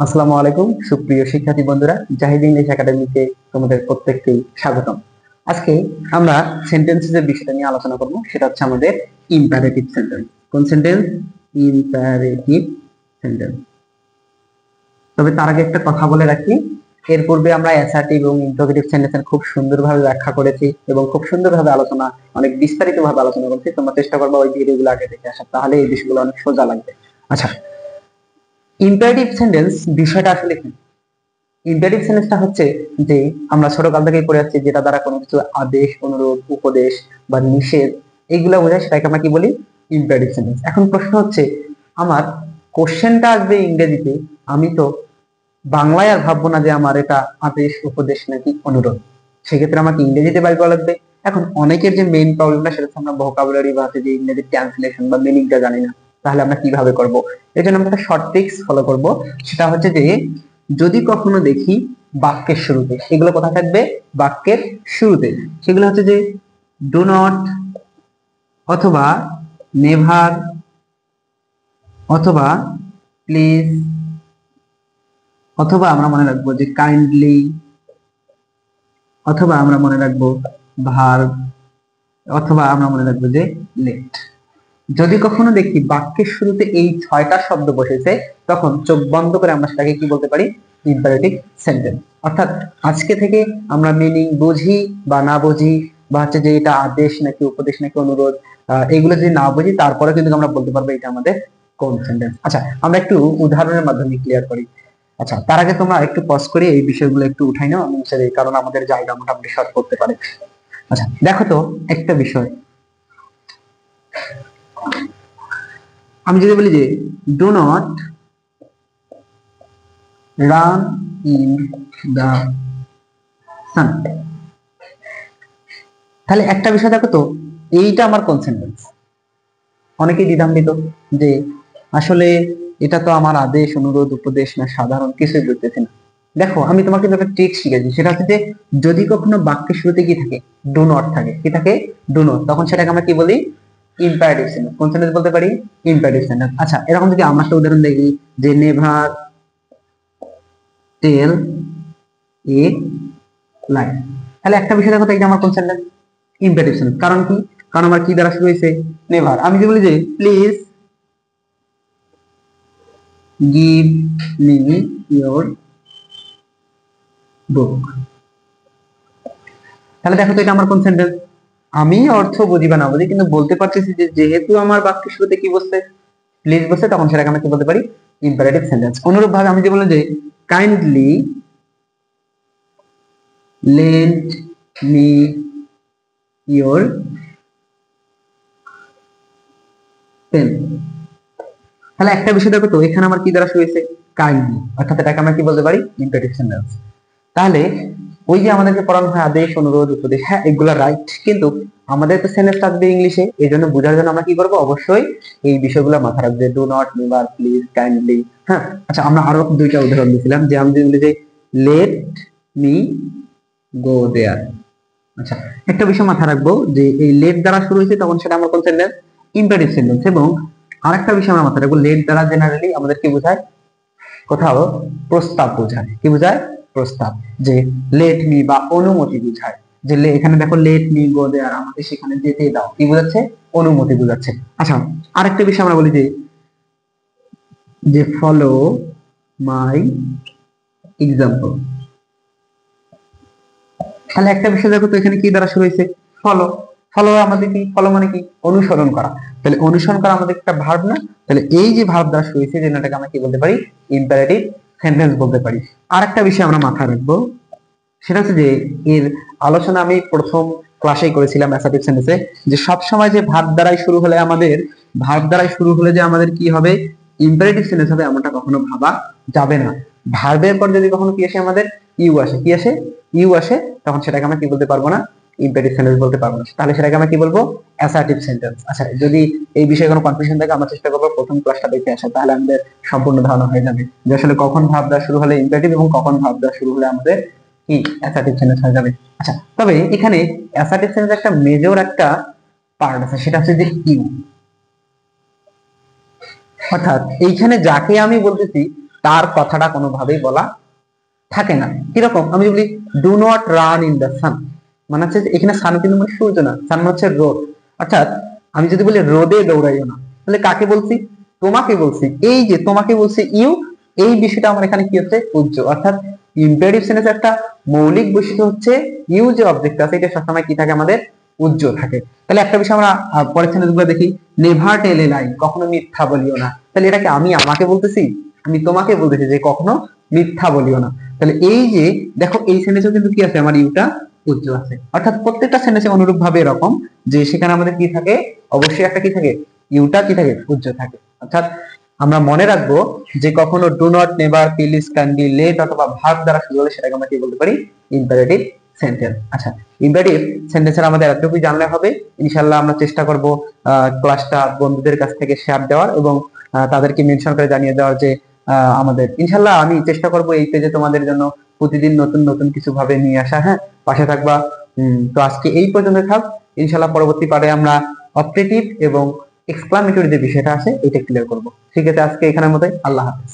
আসসালামু আলাইকুম সুপ্রিয় শিক্ষার্থী বন্ধুরা, জাহিদ ইংলিশ একাডেমিতে তোমাদের প্রত্যেককেই স্বাগতম। আজকে আমরা সেন্টেন্সেস এর বিষয়টা নিয়ে আলোচনা করব, সেটা হচ্ছে আমাদের ইম্পারেটিভ সেন্টেন্স। কোন সেন্টেন্স? Imperative sentence. তবে তার আগে একটা কথা বলে রাখি, এর পূর্বে আমরা অ্যাসার্টিভ এবং ইন্টারোগেটিভ সেন্টেন্সের খুব সুন্দরভাবে ব্যাখ্যা করেছি এবং খুব সুন্দরভাবে আলোচনা, অনেক বিস্তারিতভাবে আলোচনা করেছি। তোমরা চেষ্টা করবে ওই ভিডিওগুলো আগে দেখে আসা, তাহলে এই বিষয়গুলো অনেক সোজা লাগবে। আচ্ছা, ইম্পারেটিভ সেন্টেন্স বিষয়টা আসলে কি? ইম্পারেটিভ সেন্টেন্সটা হচ্ছে যে আমরা ছোটকাল থেকেই পড়ে আসছি, যেটা দ্বারা কোনো কিছু আদেশ, অনুরোধ, উপদেশ বা নিষেধ এইগুলা বোঝায়, সেটাকে আমরা কি বলি? Imperative sentence. এখন প্রশ্ন হচ্ছে, আমার কোশ্চেনটা আসবে ইংরেজিতে, আমি তো বাংলায় আর ভাববো না যে আমার এটা আদেশ, উপদেশ নাকি অনুরোধ। সেক্ষেত্রে আমাকে ইংরেজিতে বাই করা লাগবে। এখন অনেকের যে মেইন প্রবলেমটা, সেটা হচ্ছে আমরা ভোকাবুলারি বা যে ইংরেজি ট্রান্সলেশন বা মিনিংটা জানি না। তাহলে আমরা কিভাবে করব? এর জন্য আমরা একটা শর্ট ট্রিক্স ফলো করব। সেটা হচ্ছে যে, যদি কখনো দেখি বাক্যের শুরুতে, এগুলো কোথায় থাকবে? বাক্যের শুরুতে। সেগুলো হচ্ছে যে ডু নট, অথবা নেভার, অথবা প্লিজ, অথবা আমরা মনে রাখবো যে কাইন্ডলি, অথবা আমরা মনে রাখবো ভার্ব, অথবা আমরা মনে রাখবো যে লেট। যদি কখনো দেখি বাক্যের শুরুতে এই 6টা শব্দ বসেছে, তখন চোখ বন্ধ করে আমরা সেটাকে কি বলতে পারি? Imperative sentence. অর্থাৎ আজকে থেকে আমরা মিনিং বুঝি বা না বুঝি, বা হচ্ছে যে এটা আদেশ নাকি উপদেশ নাকি অনুরোধ, এগুলো যদি না বুঝি, তারপরে কিন্তু আমরা বলতে পারবো এটা আমাদের কোন সেন্টেন্স। আচ্ছা, আমরা একটু উদাহরণের মাধ্যমে ক্লিয়ার করি। আচ্ছা, তার আগে তোমরা একটু পজ করে এই বিষয়গুলো একটু উঠাই নাও, কারণ আমাদের জায়গা মোটামুটি শর্ট করতে পারে। আচ্ছা, দেখো তো একটা বিষয়, আমি যদি বলি যে do not run in the sun, তাহলে একটা বিষয় দেখো তো, এইটা আমার কোন সেন্টেন্স? অনেকেই দ্বিধান্বিত যে আসলে এটা তো আমার আদেশ, অনুরোধ, উপদেশ না সাধারণ কিছুই বুঝতেছি না। দেখো, আমি তোমাকে একটা ট্রিক শিখেছি, সেটা হচ্ছে যে যদি কখনো বাক্যের শুরুতে কি থাকে? ডু নট থাকে। কি থাকে? Do not. তখন সেটাকে আমরা কি বলি? Imperative sentence. কোন সেন্টেন্স বলতে পারি? Imperative sentence. আচ্ছা, এরকম যদি আমরা একটা উদাহরণ দেখি যে নেভার টেল এ লাই, তাহলে একটা বিষয় দেখো তো, এটা আমার কোন সেন্টেন্স? Imperative sentence. কারণ কি? কারণ আমার কি দ্বারা শুরু হয়েছে? নেভার। আমি যদি বলি যে please give me your book, তাহলে দেখো তো এটা আমার কোন সেন্টেন্স? আমি অর্থ বুঝি বা না বুঝি, কিন্তু বলতে পারতেছি যে যেহেতু আমার বাক্যের শুরুতে কি বসছে? প্লিজ বসে, তখন সেটাকে আমরা কি বলতে পারি? Imperative sentence. অনুরূপ ভাবে আমি যে বললাম যে kindly lend me your pen, তাহলে একটা বিষয় দেখো তো, এখানে আমার কি দ্বারা শুরু হয়েছে? কাইন্ডলি। অর্থাৎ এটাকে আমরা কি বলতে পারি? Imperative sentence. তাহলে ওই যে আমাদেরকে পড়ানো হয় আদেশ, অনুরোধ, উপদেশ, হ্যাঁ এগুলা রাইট, কিন্তু আমাদের তো সেন্টেন্স আসবে ইংলিশে। এই জন্য বোঝার জন্য আমরা কি করবো? অবশ্যই এই বিষয়গুলো মাথায় রাখবে, do not, never, please, kindly. হ্যাঁ, আচ্ছা, আমরা আরো দুইটা উদাহরণ দিয়েছিলাম, যে আমি যদি বলি যে লেট মি গো দেয়ার। আচ্ছা, একটা বিষয় মাথায় রাখবো যে এই লেট দ্বারা শুরু হয়েছে, তখন সেটা আমার কোন সেন্টেন্স? Imperative sentence. এবং আরেকটা বিষয় আমরা মাথায় রাখবো, লেট দ্বারা জেনারেলি আমাদের কি বোঝায়? কোথাও প্রস্তাব বোঝায়। কি বোঝায়? প্রস্তাব। যে লেট মি বা অনুমতি বোঝায়, যে এখানে দেখো লেট মি গো দেয়ার, আমাকে সেখানে যেতে দাও, কি বোঝাচ্ছে? অনুমতি বোঝাচ্ছে। আচ্ছা, আরেকটা বিষয় আমরা বলি যে যে ফলো মাই এক্সাম্পল, তাহলে একটা বিষয় দেখো তো, এখানে কি দ্বারা শুরু হয়েছে? ফলো। ফলো আমাদের কি? ফলো মানে কি? অনুসরণ করা। তাহলে অনুসরণ করা আমাদের একটা ভার্ব না? তাহলে এই যে ভার্ব দ্বারা শুরু হয়েছে, যেটাকে আমরা কি বলতে পারি? ইম্পারেটিভ সেন্টেন্স বলতে পারি। আরেকটা বিষয় আমরা মাথায় রাখবো, সেটা হচ্ছে যে এর আলোচনা আমি প্রথম ক্লাসেই করেছিলাম অ্যাসার্টিভ সেন্টেন্সে, যে সব সময় যে ভার্ব দ্বারাই শুরু হলে আমাদের, ভার্ব দ্বারাই শুরু হলে যে আমাদের কি হবে? ইম্পারেটিভ সেন্টেন্স হবে, এমনটা কখনো ভাবা যাবে না। ভার্বের পর যদি কখনো কি আসে? আমাদের ইউ আসে। কি আসে? ইউ আসে, তখন সেটাকে আমরা কি বলতে পারবো না? ইম্পারেটিভ সেন্টেন্স বলতে পারবো না। তাহলে সেটাকে আমরা কি বলবো? Assertive sentence. আচ্ছা, যদি এই বিষয়ে কোনো কনফিউশন থাকে, আমরা চেষ্টা করবো প্রথম ক্লাসটা দেখে আসা, তাহলে আমাদের সম্পূর্ণ ধারণা হয়ে যাবে যে আসলে কখন ভার্ব দ্বারা শুরু হলে ইম্পারেটিভ এবং কখন ভার্ব দ্বারা শুরু হলে আমাদের কি অ্যাসার্টিভ সেন্টেন্স হয়ে যাবে। আচ্ছা, তবে এখানে অ্যাসার্টিভ সেন্টেন্স একটা মেজর একটা পার্ট আছে, সেটা হচ্ছে যে ইউ। অর্থাৎ এইখানে যাকে আমি বলতেছি তার কথাটা কোনোভাবেই বলা থাকে না। কিরকম, আমি বলি do not run in the sun, মানে হচ্ছে এখানে সান কিন্তু মানে সূর্য না, সান হচ্ছে রোদ। অর্থাৎ আমি যদি বলি রোদে দৌড়াইও না, তাহলে কাকে বলছি? তোমাকে বলছি। এই যে তোমাকে বলছি ইউ, এই বিষয়টা আমার এখানে কি হচ্ছে? উজ্জ। অর্থাৎ ইম্পারেটিভ সেন্টেন্স একটা মৌলিক বৈশিষ্ট্য হচ্ছে ইউ যে অবজেক্ট আছে এটা সবসময় কি থাকে? আমাদের উজ্জ থাকে। তাহলে একটা বিষয় আমরা পরের সেন্টেন্স গুলো দেখি, নেভার টেল এ লাই, কখনো মিথ্যা বলিও না। তাহলে এটাকে আমি আমাকে বলতেছি, আমি তোমাকে বলতেছি যে কখনো মিথ্যা বলিও না। তাহলে এই যে দেখো এই সেন্টেন্সেও কিন্তু কি আছে? আমার ইউটা উজ্জ আছে। অর্থাৎ প্রত্যেকটা সেন্টেন্সে অনুরূপ ভাবে এরকম যে সেখানে আমাদের কি থাকে? অবশ্যই একটা কি থাকে? ইউটা কি থাকে? উজ্জ থাকে। অর্থাৎ আমরা মনে রাখবো যে কখনো do not, never, please, kindly, let অথবা ভার্ব দ্বারা শুরু হলে সেটাকে আমরা কি বলতে পারি? Imperative sentence. আচ্ছা, ইম্পারেটিভ সেন্টেন্সের আমাদের এতটুকুই জানলে হবে। ইনশাআল্লাহ আমরা চেষ্টা করব ক্লাসটা বন্ধুদের কাছ থেকে শেয়ার দেওয়ার এবং তাদেরকে মেনশন করে জানিয়ে দেওয়ার যে আমাদের ইনশাআল্লাহ আমি চেষ্টা করব এই পেজে তোমাদের জন্য প্রতিদিন নতুন নতুন কিছু ভাবে নিয়ে আসা। হ্যাঁ, পাশে থাকবা। তো আজকে এই পর্যন্ত থাক। ইনশাআল্লাহ পরবর্তী পারে আমরা অপারেটিভ এবং এক্সক্লামেটরি যে বিষয়টা আছে এটা ক্লিয়ার করব। ঠিক আছে, আজকে এখানের মতোই। আল্লাহ হাফেজ।